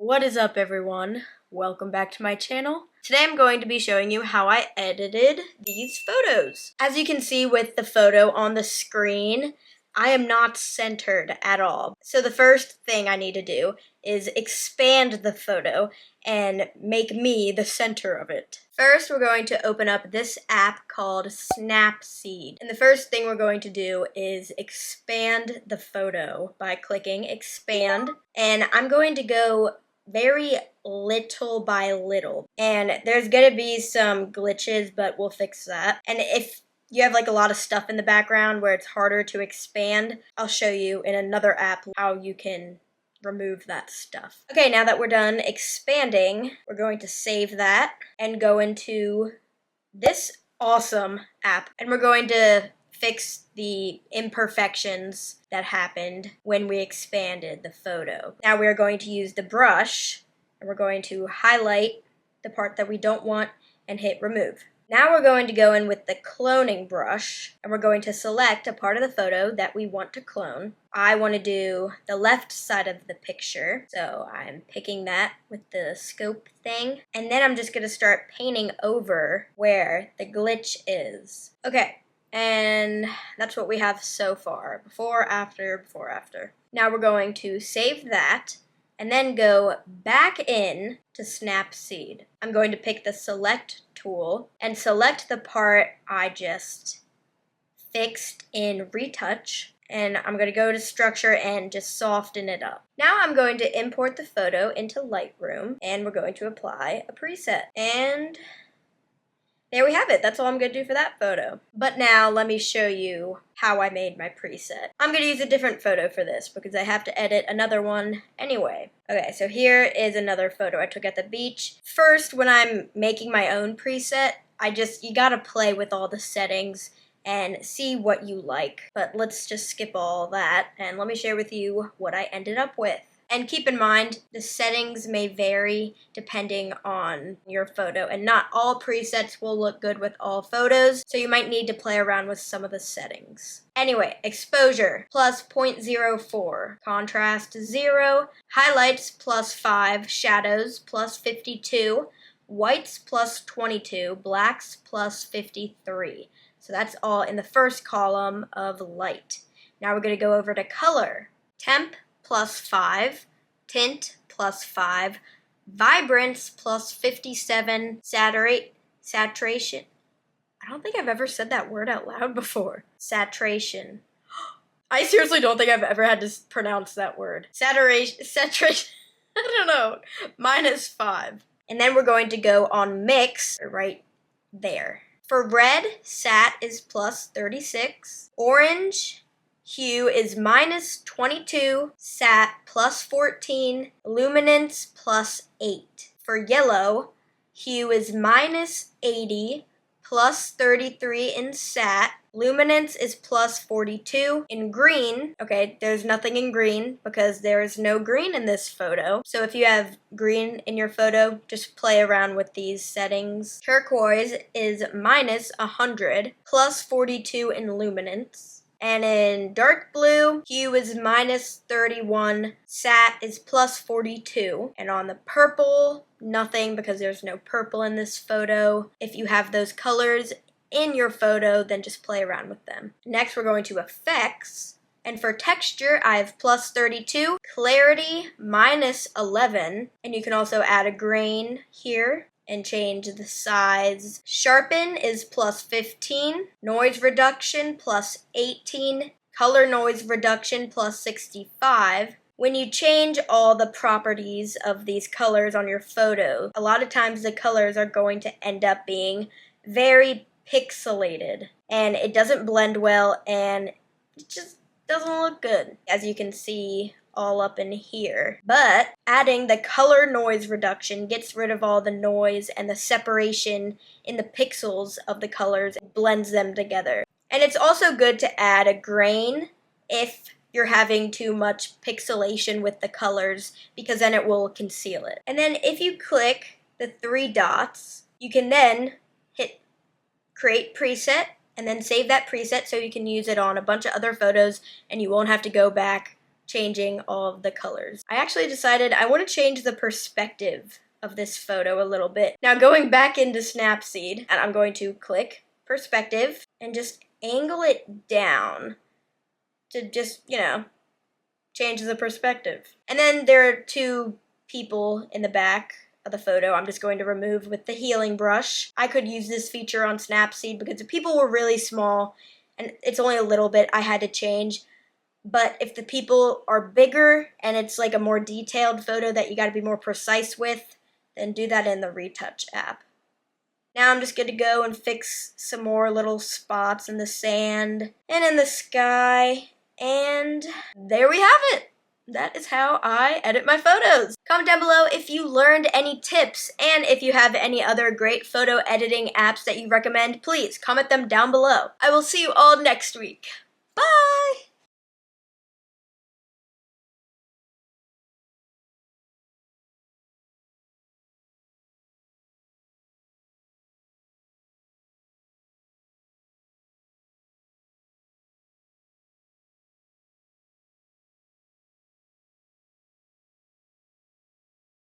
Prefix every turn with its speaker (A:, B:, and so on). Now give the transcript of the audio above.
A: What is up, everyone? Welcome back to my channel. Today I'm going to be showing you how I edited these photos. As you can see with the photo on the screen, I am not centered at all. So the first thing I need to do is expand the photo and make me the center of it. First, we're going to open up this app called Snapseed. And the first thing we're going to do is expand the photo by clicking expand. And I'm going to go very little by little. And there's gonna be some glitches, but we'll fix that. And if you have like a lot of stuff in the background where it's harder to expand, I'll show you in another app how you can remove that stuff. Okay, now that we're done expanding, we're going to save that and go into this awesome app. And we're going to fix the imperfections that happened when we expanded the photo. Now we are going to use the brush and we're going to highlight the part that we don't want and hit remove. Now we're going to go in with the cloning brush and we're going to select a part of the photo that we want to clone. I want to do the left side of the picture, so I'm picking that with the scope thing. And then I'm just going to start painting over where the glitch is. Okay, and that's what we have so far. Before, after, before, after. Now we're going to save that and then go back in to Snapseed. I'm going to pick the select tool and select the part I just fixed in retouch, and I'm going to go to structure and just soften it up. Now I'm going to import the photo into Lightroom and we're going to apply a preset. And there we have it. That's all I'm going to do for that photo. But now let me show you how I made my preset. I'm going to use a different photo for this because I have to edit another one anyway. Okay, so here is another photo I took at the beach. First, when I'm making my own preset, you gotta play with all the settings and see what you like. But let's just skip all that and let me share with you what I ended up with. And keep in mind, the settings may vary depending on your photo, and not all presets will look good with all photos, so you might need to play around with some of the settings. Anyway, exposure plus 0.04, contrast 0, highlights plus 5, shadows plus 52, whites plus 22, blacks plus 53. So that's all in the first column of light. Now we're going to go over to color. Temp plus 5, tint plus 5, vibrance plus 57, saturation. I don't think I've ever said that word out loud before. Saturation. I seriously don't think I've ever had to pronounce that word. Saturation, I don't know, -5. And then we're going to go on mix right there. For red, sat is plus 36, orange, hue is -22, sat plus 14, luminance plus 8. For yellow, hue is -80, plus 33 in sat, luminance is plus 42. In green, okay, there's nothing in green because there is no green in this photo. So if you have green in your photo, just play around with these settings. Turquoise is -100, plus 42 in luminance. And in dark blue, hue is -31, sat is plus 42. And on the purple, nothing because there's no purple in this photo. If you have those colors in your photo, then just play around with them. Next, we're going to effects. And for texture, I have plus 32, clarity -11, and you can also add a grain here and change the size. Sharpen is plus 15, noise reduction plus 18, color noise reduction plus 65. When you change all the properties of these colors on your photo, a lot of times the colors are going to end up being very pixelated and it doesn't blend well and it just doesn't look good, as you can see all up in here. But adding the color noise reduction gets rid of all the noise and the separation in the pixels of the colors, and blends them together. And it's also good to add a grain if you're having too much pixelation with the colors, because then it will conceal it. And then if you click the 3 dots, you can then hit create preset and then save that preset so you can use it on a bunch of other photos and you won't have to go back changing all of the colors. I actually decided I want to change the perspective of this photo a little bit. Now going back into Snapseed, and I'm going to click perspective and just angle it down to just, change the perspective. And then there are two people in the back of the photo I'm just going to remove with the healing brush. I could use this feature on Snapseed because the people were really small and it's only a little bit I had to change. But if the people are bigger and it's like a more detailed photo that you got to be more precise with, then do that in the Retouch app. Now I'm just going to go and fix some more little spots in the sand and in the sky. And there we have it. That is how I edit my photos. Comment down below if you learned any tips, and if you have any other great photo editing apps that you recommend, please comment them down below. I will see you all next week. Bye!